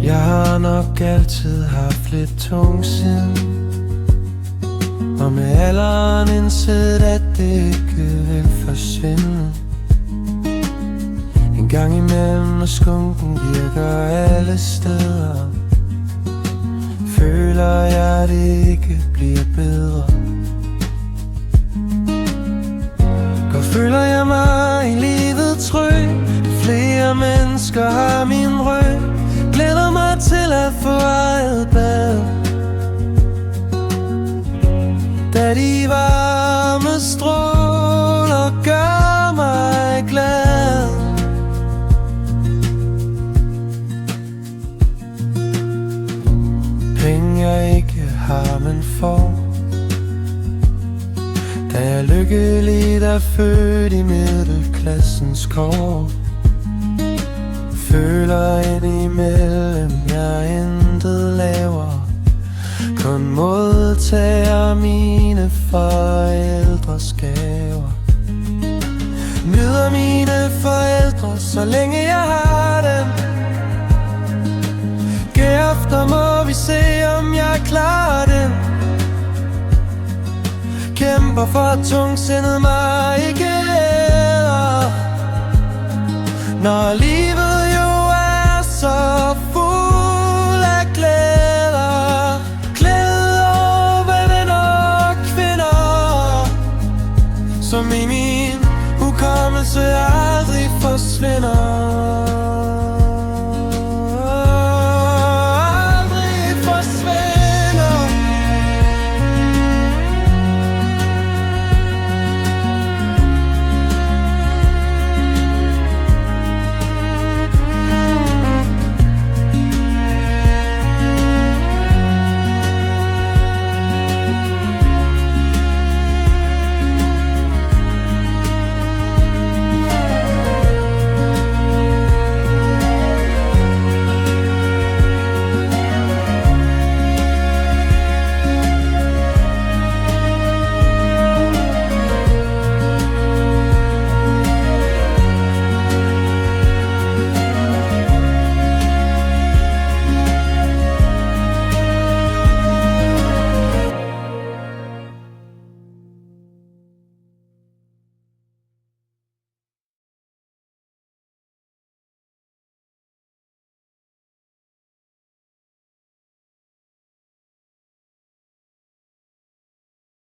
Jeg har nok altid haft lidt tungsind, og med alderen indset, at det ikke vil forsvinde. En gang imellem, når skunken virker alle steder, føler jeg, at det ikke bliver bedre. Godt føler jeg mig i livet tryg. Flere mennesker har min ryg. Glæder mig til at få eget bad, da de varme stråler gør mig glad. Penge jeg ikke har, men får, da jeg lykkeligt er født i middelklassens kår. Føler indimellem jeg intet laver, kun modtager mine forældres gaver. Nyder mine forældre, så længe jeg har dem. Derefter må vi se, om jeg klarer dem. Kæmper for at tungsindet mig ikke æder, når livet jo er så fuld af glæder. Glæder ved venner og kvinder, som i min hukommelse aldrig forsvinder.